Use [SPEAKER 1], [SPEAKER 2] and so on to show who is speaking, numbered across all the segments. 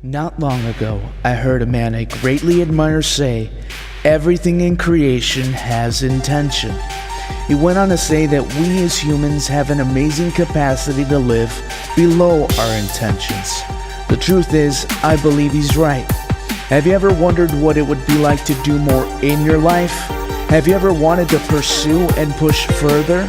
[SPEAKER 1] Not long ago, I heard a man I greatly admire say, "Everything in creation has intention." He went on to say that we as humans have an amazing capacity to live below our intentions. The truth is, I believe he's right. Have you ever wondered what it would be like to do more in your life? Have you ever wanted to pursue and push further?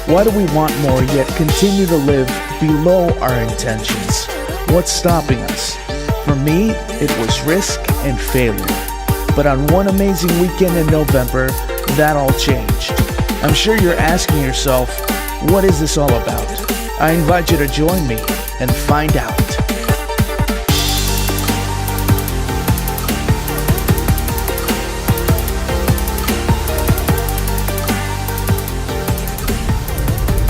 [SPEAKER 1] Why do we want more yet continue to live below our intentions? What's stopping us? For me, it was risk and failure. But on one amazing weekend in November, that all changed. I'm sure you're asking yourself, what is this all about? I invite you to join me and find out.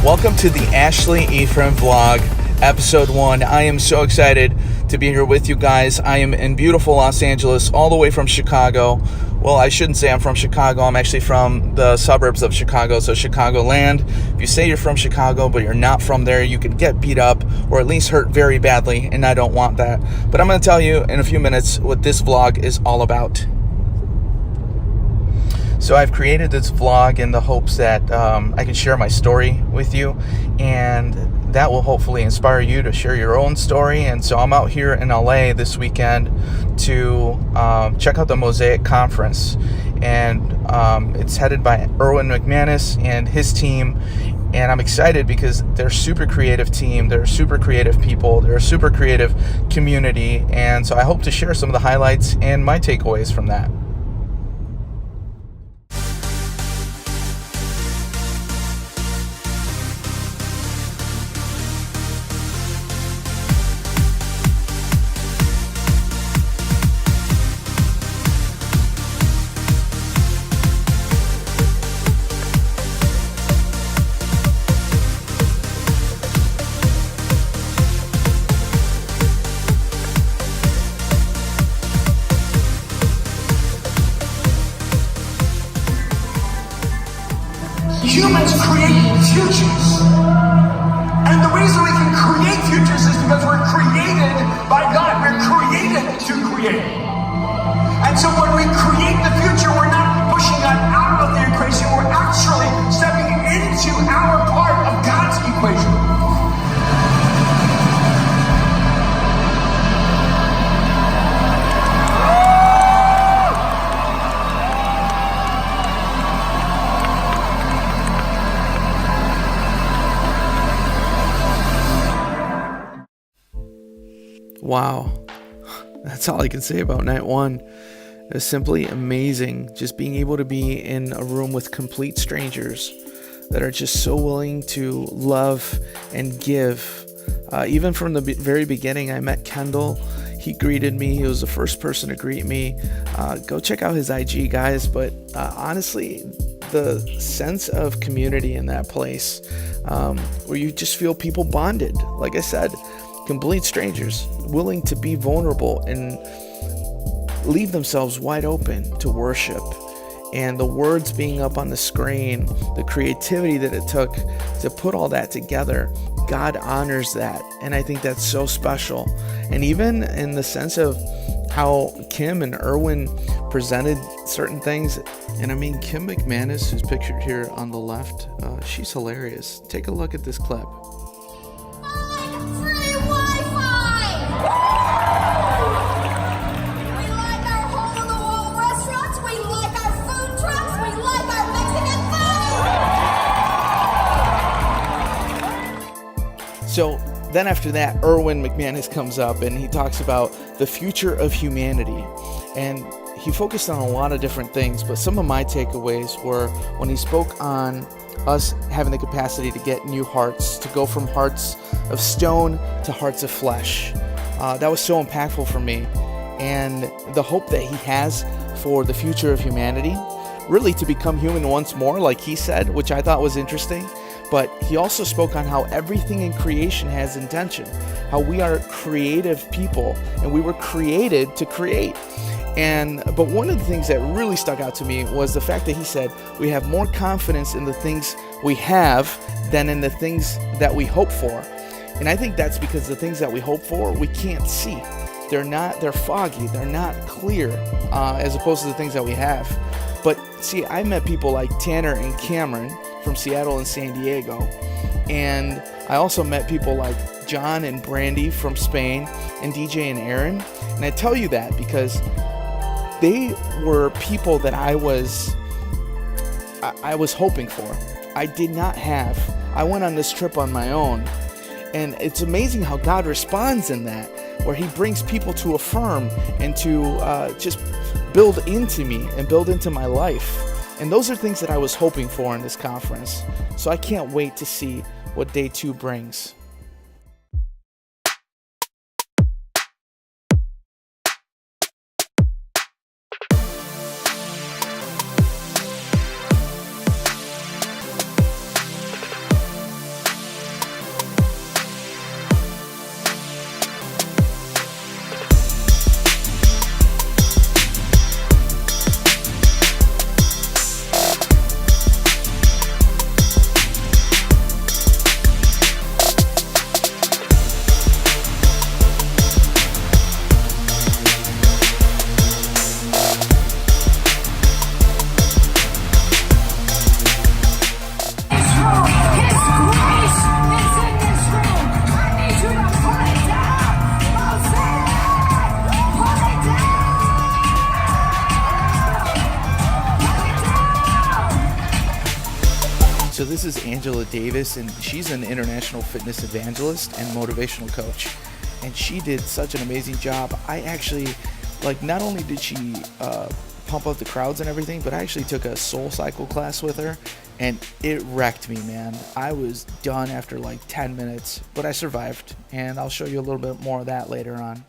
[SPEAKER 1] Welcome to the Ashley Ephraim vlog, episode 1. I am so excited to be here with you guys. I am in beautiful Los Angeles, all the way from Chicago. Well, I shouldn't say I'm from Chicago. I'm actually from the suburbs of Chicago, so Chicagoland. If you say you're from Chicago, but you're not from there, you could get beat up or at least hurt very badly, and I don't want that. But I'm going to tell you in a few minutes what this vlog is all about. So I've created this vlog in the hopes that I can share my story with you, and that will hopefully inspire you to share your own story. And so I'm out here in LA this weekend to check out the Mosaic Conference, and it's headed by Erwin McManus and his team. And I'm excited because they're a super creative team, they're super creative people, they're a super creative community, and so I hope to share some of the highlights and my takeaways from that.
[SPEAKER 2] Humans create futures. And the reason we can create futures is because we're created by God. We're created to create. And so when we create the future, we're not pushing God out of the equation. We're actually stepping into our part of God's equation.
[SPEAKER 1] Wow, that's all I can say about night one. It was simply amazing just being able to be in a room with complete strangers that are just so willing to love and give. Even from the very beginning, I met Kendall. He greeted me. He was the first person to greet me. Go check out his IG, guys. But honestly, the sense of community in that place, where you just feel people bonded, like I said, complete strangers willing to be vulnerable and leave themselves wide open to worship. And the words being up on the screen, the creativity that it took to put all that together, God honors that. And I think that's so special. And even in the sense of how Kim and Erwin presented certain things. And I mean, Kim McManus, who's pictured here on the left, she's hilarious. Take a look at this clip. So then after that, Erwin McManus comes up and he talks about the future of humanity. And he focused on a lot of different things, but some of my takeaways were when he spoke on us having the capacity to get new hearts, to go from hearts of stone to hearts of flesh. That was so impactful for me. And the hope that he has for the future of humanity, really to become human once more, like he said, which I thought was interesting. But he also spoke on how everything in creation has intention, how we are creative people and we were created to create. But one of the things that really stuck out to me was the fact that he said we have more confidence in the things we have than in the things that we hope for. And I think that's because the things that we hope for, we can't see. they're foggy, they're not clear, as opposed to the things that we have. But see, I met people like Tanner and Cameron from Seattle and San Diego, and I also met people like John and Brandy from Spain, and DJ and Aaron. And I tell you that because they were people that I was hoping for. I did not have. I went on this trip on my own, and it's amazing how God responds in that, where he brings people to affirm and to just build into me and build into my life. And those are things that I was hoping for in this conference. So I can't wait to see what day 2 brings. So this is Angela Davis, and she's an international fitness evangelist and motivational coach. And she did such an amazing job. I actually, not only did she pump up the crowds and everything, but I actually took a Soul Cycle class with her, and it wrecked me, man. I was done after 10 minutes, but I survived, and I'll show you a little bit more of that later on.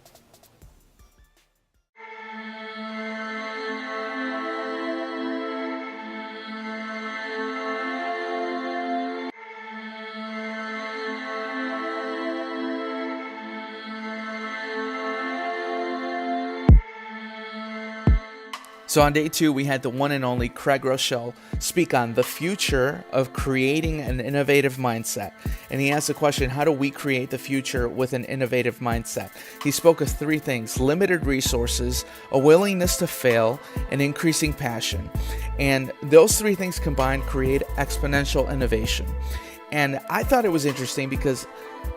[SPEAKER 1] So on day 2, we had the one and only Craig Rochelle speak on the future of creating an innovative mindset. And he asked the question, how do we create the future with an innovative mindset? He spoke of 3 things: limited resources, a willingness to fail, and increasing passion. And those 3 things combined create exponential innovation. And I thought it was interesting because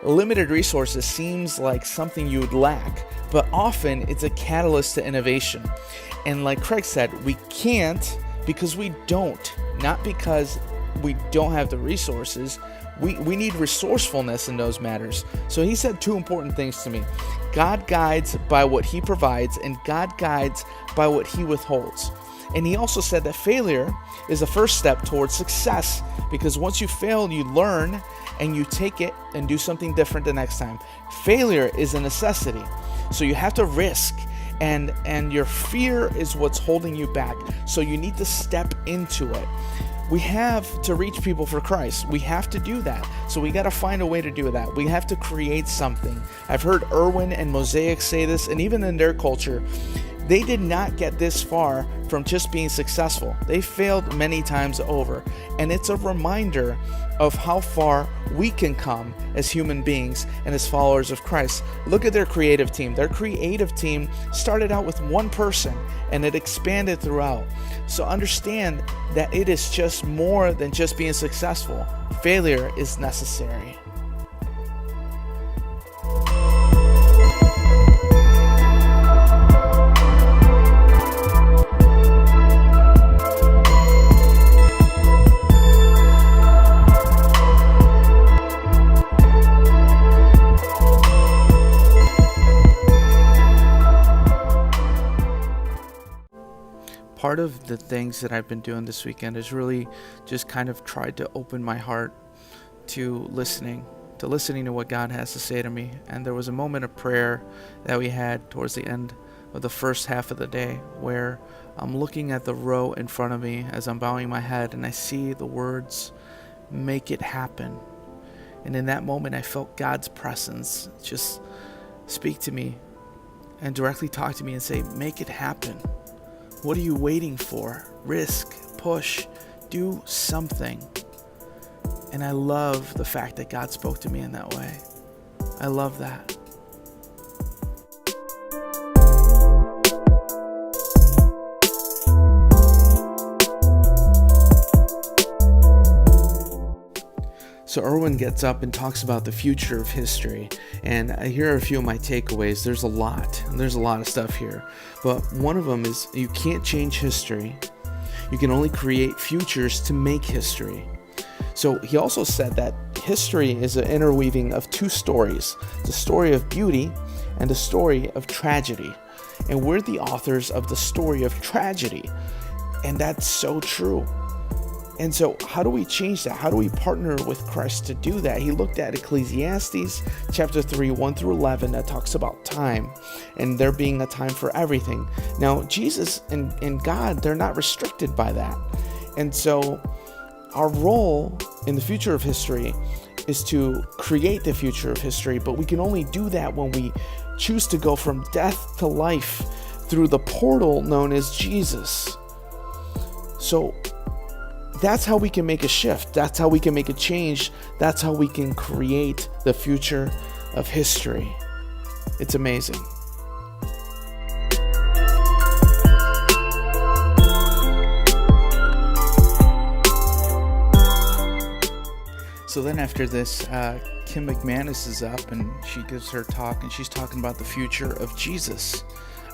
[SPEAKER 1] limited resources seems like something you would lack, but often it's a catalyst to innovation. And like Craig said, we can't because we don't, not because we don't have the resources. We need resourcefulness in those matters. So he said 2 important things to me. God guides by what he provides, and God guides by what he withholds. And he also said that failure is the first step towards success, because once you fail, you learn and you take it and do something different the next time. Failure is a necessity. So you have to risk, and your fear is what's holding you back. So you need to step into it. We have to reach people for Christ. We have to do that. So we got to find a way to do that. We have to create something. I've heard Erwin and Mosaic say this, and even in their culture, they did not get this far from just being successful. They failed many times over. And it's a reminder of how far we can come as human beings and as followers of Christ. Look at their creative team. Their creative team started out with 1 person, and it expanded throughout. So understand that it is just more than just being successful. Failure is necessary. Part of the things that I've been doing this weekend is really just kind of tried to open my heart to listening to what God has to say to me. And there was a moment of prayer that we had towards the end of the first half of the day where I'm looking at the row in front of me as I'm bowing my head, and I see the words, "Make it happen." And in that moment, I felt God's presence just speak to me and directly talk to me and say, "Make it happen. What are you waiting for? Risk, push, do something." And I love the fact that God spoke to me in that way. I love that. So Erwin gets up and talks about the future of history, and here are a few of my takeaways. There's a lot of stuff here, but one of them is you can't change history. You can only create futures to make history. So he also said that history is an interweaving of two stories, the story of beauty and the story of tragedy. And we're the authors of the story of tragedy, and that's so true. And so how do we change that? How do we partner with Christ to do that? He looked at Ecclesiastes chapter 3, 1 through 11 that talks about time and there being a time for everything. Now, Jesus and God, they're not restricted by that. And so our role in the future of history is to create the future of history, but we can only do that when we choose to go from death to life through the portal known as Jesus. So that's how we can make a shift. That's how we can make a change. That's how we can create the future of history. It's amazing. So then after this, Kim McManus is up and she gives her talk, and she's talking about the future of Jesus.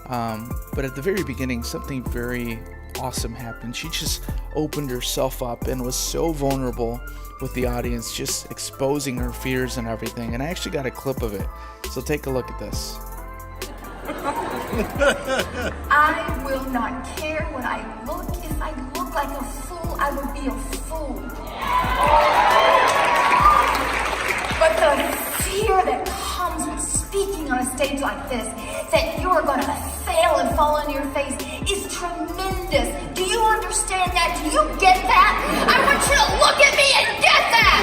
[SPEAKER 1] But at the very beginning, something very awesome happened. She just opened herself up and was so vulnerable with the audience, just exposing her fears and everything. And I actually got a clip of it. So take a look at this.
[SPEAKER 3] I will not care what I look. If I look like a fool, I will be a fool. But the fear that comes with speaking on a stage like this, that you're going to fail and fall on your face, is tremendous. Do you understand that? Do you get that? I want you to look at me and get that.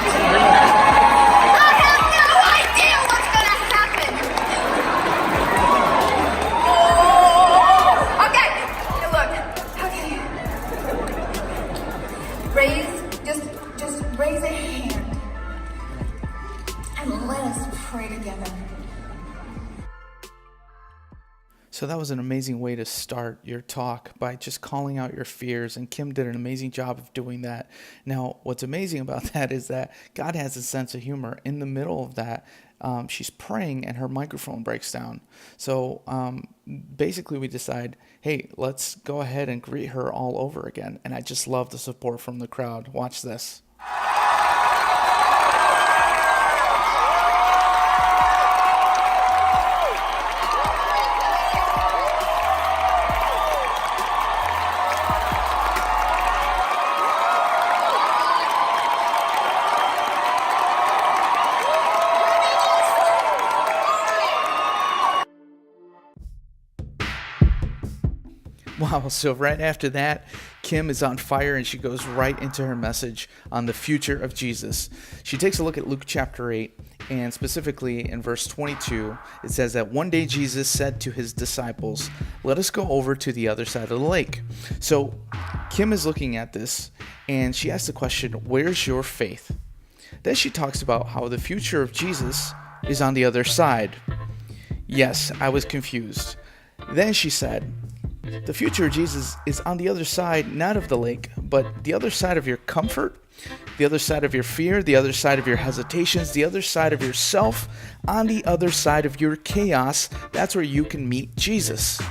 [SPEAKER 3] I have no idea what's going to happen. Oh, okay. Look. Okay. Just raise a hand and let us pray together.
[SPEAKER 1] So that was an amazing way to start your talk, by just calling out your fears, and Kim did an amazing job of doing that. Now, what's amazing about that is that God has a sense of humor. In the middle of that, she's praying and her microphone breaks down. So basically we decide, hey, let's go ahead and greet her all over again. And I just love the support from the crowd. Watch this. Wow, so right after that, Kim is on fire and she goes right into her message on the future of Jesus. She takes a look at Luke chapter 8, and specifically in verse 22, it says that one day Jesus said to his disciples, "Let us go over to the other side of the lake." So Kim is looking at this and she asks the question, where's your faith? Then she talks about how the future of Jesus is on the other side. Yes, I was confused. Then she said, the future of Jesus is on the other side, not of the lake, but the other side of your comfort, the other side of your fear, the other side of your hesitations, the other side of yourself, on the other side of your chaos. That's where you can meet Jesus.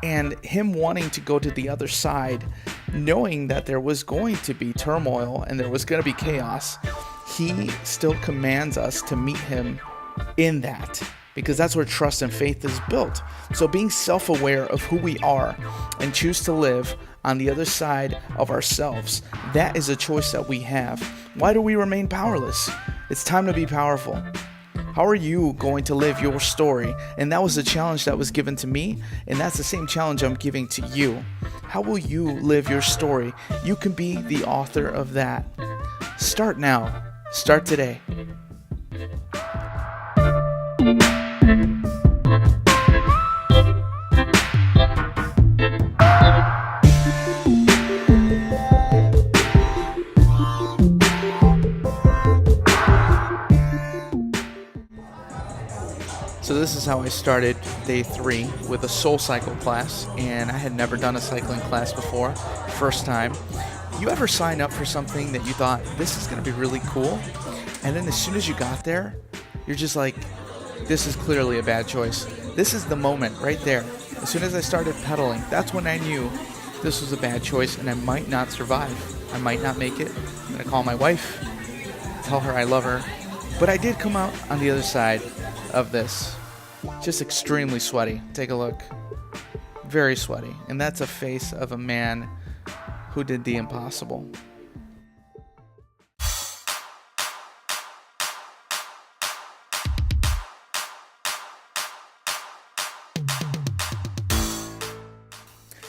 [SPEAKER 1] And him wanting to go to the other side, knowing that there was going to be turmoil and there was going to be chaos, he still commands us to meet him in that, because that's where trust and faith is built. So being self-aware of who we are and choose to live on the other side of ourselves, that is a choice that we have. Why do we remain powerless? It's time to be powerful. How are you going to live your story? And that was the challenge that was given to me, and that's the same challenge I'm giving to you. How will you live your story? You can be the author of that. Start now. Start today. So this is how I started day 3 with a soul cycle class, and I had never done a cycling class before, first time. You ever sign up for something that you thought, this is going to be really cool, And then as soon as you got there, you're just like, this is clearly a bad choice. This is the moment right there. As soon as I started pedaling, that's when I knew this was a bad choice and I might not survive. I might not make it. I'm going to call my wife, tell her I love her. But I did come out on the other side of this. Just extremely sweaty. Take a look. Very sweaty. And that's a face of a man who did the impossible.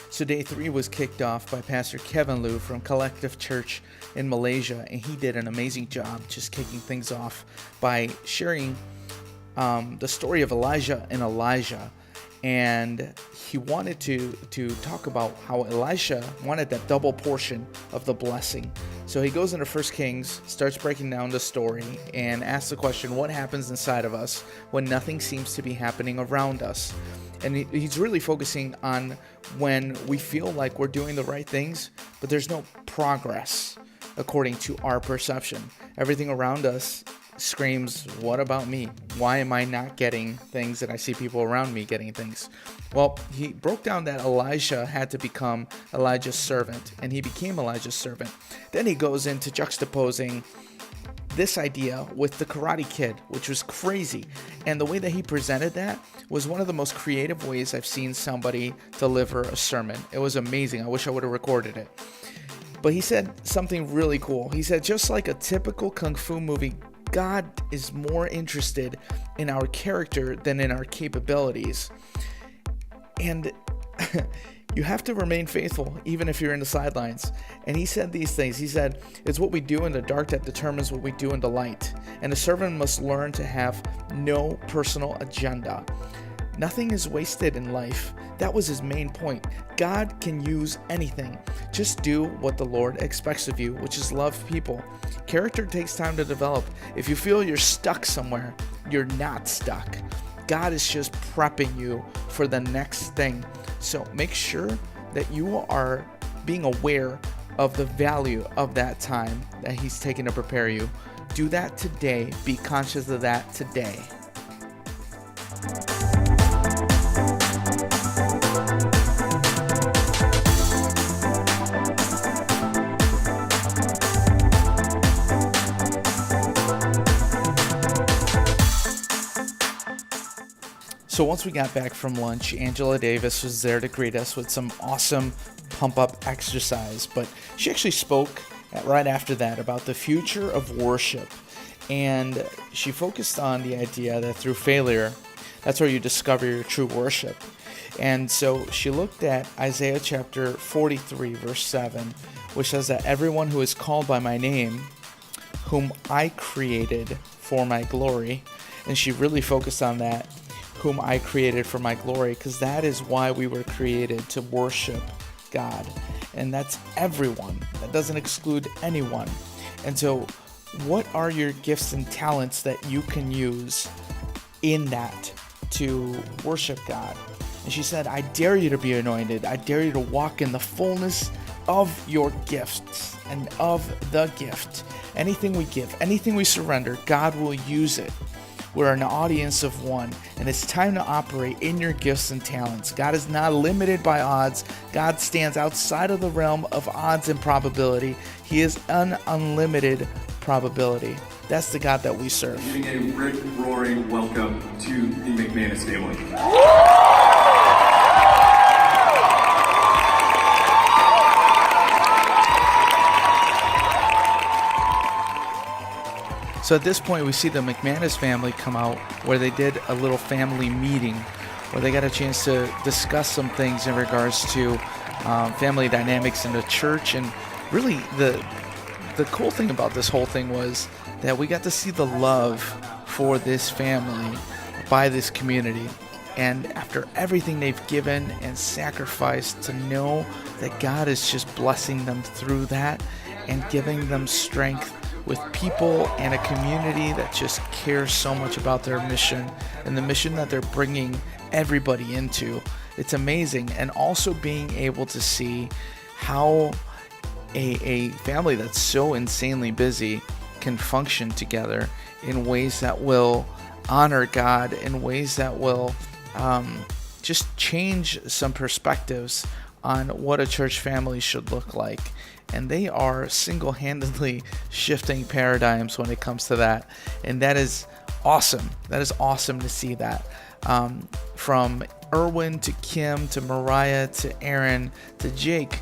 [SPEAKER 1] So day 3 was kicked off by Pastor Kevin Liu from Collective Church in Malaysia, and he did an amazing job just kicking things off by sharing the story of Elijah and Elijah. And he wanted to talk about how Elisha wanted that double portion of the blessing. So he goes into 1 Kings, starts breaking down the story, and asks the question, what happens inside of us when nothing seems to be happening around us? And he's really focusing on when we feel like we're doing the right things, but there's no progress according to our perception. Everything around us screams, what about me? Why am I not getting things that I see people around me getting things? Well, he broke down that Elijah had to become Elijah's servant, and he became Elijah's servant. Then he goes into juxtaposing this idea with the Karate Kid, which was crazy. And the way that he presented that was one of the most creative ways I've seen somebody deliver a sermon. It was amazing. I wish I would have recorded it. But he said something really cool. He said, just like a typical kung fu movie, God is more interested in our character than in our capabilities. And you have to remain faithful even if you're in the sidelines. And he said these things. He said, it's what we do in the dark that determines what we do in the light. And a servant must learn to have no personal agenda. Nothing is wasted in life. That was his main point. God can use anything. Just do what the Lord expects of you, which is love people. Character takes time to develop. If you feel you're stuck somewhere, you're not stuck. God is just prepping you for the next thing. So make sure that you are being aware of the value of that time that he's taking to prepare you. Do that today. Be conscious of that today. So once we got back from lunch, Angela Davis was there to greet us with some awesome pump-up exercise. But she actually spoke right after that about the future of worship. And she focused on the idea that through failure, that's where you discover your true worship. And so she looked at Isaiah chapter 43, verse 7, which says that everyone who is called by my name, whom I created for my glory. And she really focused on that. Whom I created for my glory, because that is why we were created, to worship God. And that's everyone. That doesn't exclude anyone. And so what are your gifts and talents that you can use in that to worship God? And she said, I dare you to be anointed. I dare you to walk in the fullness of your gifts and of the gift. Anything we give, anything we surrender, God will use it. We're an audience of one, and it's time to operate in your gifts and talents. God is not limited by odds. God stands outside of the realm of odds and probability. He is an unlimited probability. That's the God that we serve.
[SPEAKER 2] Giving a rip-roaring welcome to the McManus family.
[SPEAKER 1] So at this point, we see the McManus family come out where they did a little family meeting where they got a chance to discuss some things in regards to family dynamics in the church. And really the cool thing about this whole thing was that we got to see the love for this family by this community. And after everything they've given and sacrificed, to know that God is just blessing them through that and giving them strength with people and a community that just cares so much about their mission and the mission that they're bringing everybody into. It's amazing. And also being able to see how a family that's so insanely busy can function together in ways that will honor God, in ways that will just change some perspectives on what a church family should look like. And they are single-handedly shifting paradigms when it comes to that. And that is awesome. That is awesome to see that. From Erwin to Kim to Mariah to Aaron to Jake,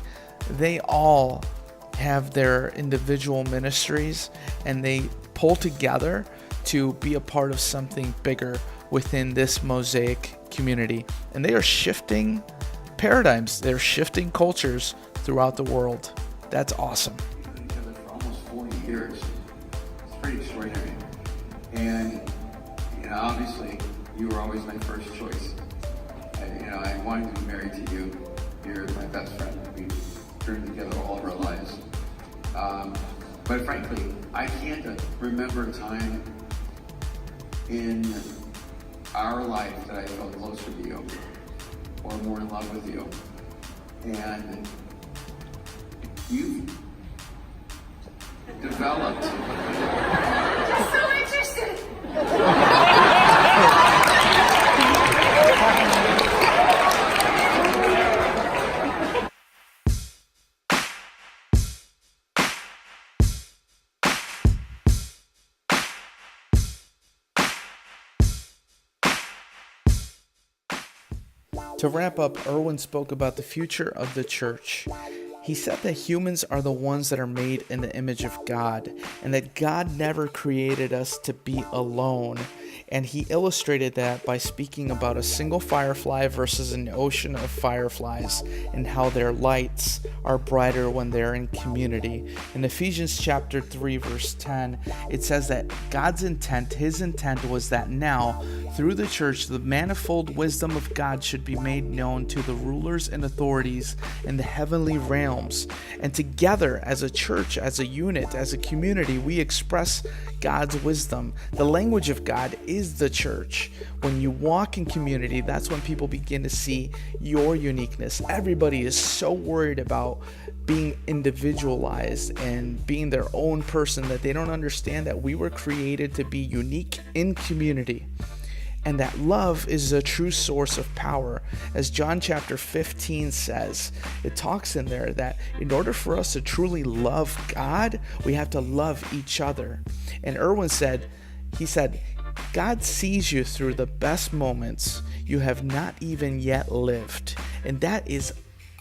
[SPEAKER 1] they all have their individual ministries, and they pull together to be a part of something bigger within this Mosaic community. And they are shifting paradigms. They're shifting cultures throughout the world. That's awesome.
[SPEAKER 4] We've been together for almost 40 years. It's pretty extraordinary. And, obviously, you were always my first choice. I wanted to be married to you. You're my best friend. We've journeyed together all of our lives. But frankly, I can't remember a time in our life that I felt closer to you or more in love with you. And you've developed.
[SPEAKER 3] So interested.
[SPEAKER 1] To wrap up, Erwin spoke about the future of the church. He said that humans are the ones that are made in the image of God, and that God never created us to be alone. And he illustrated that by speaking about a single firefly versus an ocean of fireflies, and how their lights are brighter when they're in community. In Ephesians chapter 3 verse 10, it says that God's intent, his intent was that now, through the church, the manifold wisdom of God should be made known to the rulers and authorities in the heavenly realms. And together, as a church, as a unit, as a community, we express God's wisdom. The language of God is the church. When you walk in community, that's when people begin to see your uniqueness. Everybody is so worried about being individualized and being their own person that they don't understand that we were created to be unique in community. And that love is a true source of power. As John chapter 15 says, it talks in there that in order for us to truly love God, we have to love each other. And Erwin said, God sees you through the best moments you have not even yet lived. And that is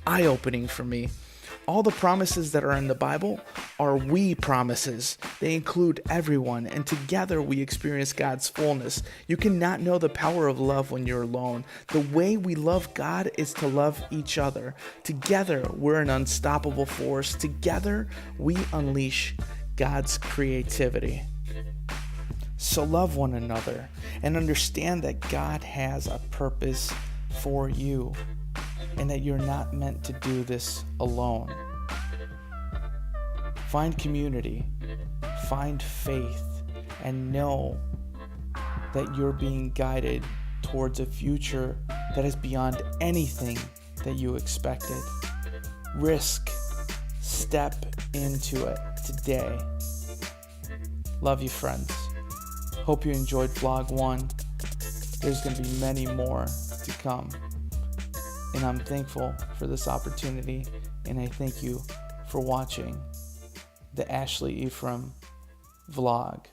[SPEAKER 1] eye-opening for me. All the promises that are in the Bible are we promises. They include everyone, and together we experience God's fullness. You cannot know the power of love when you're alone. The way we love God is to love each other. Together, we're an unstoppable force. Together, we unleash God's creativity. So love one another and understand that God has a purpose for you, and that you're not meant to do this alone. Find community, find faith, and know that you're being guided towards a future that is beyond anything that you expected. Risk, step into it today. Love you, friends. Hope you enjoyed vlog 1. There's going to be many more to come. And I'm thankful for this opportunity, and I thank you for watching the Ashley Ephraim vlog,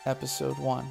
[SPEAKER 1] episode 1.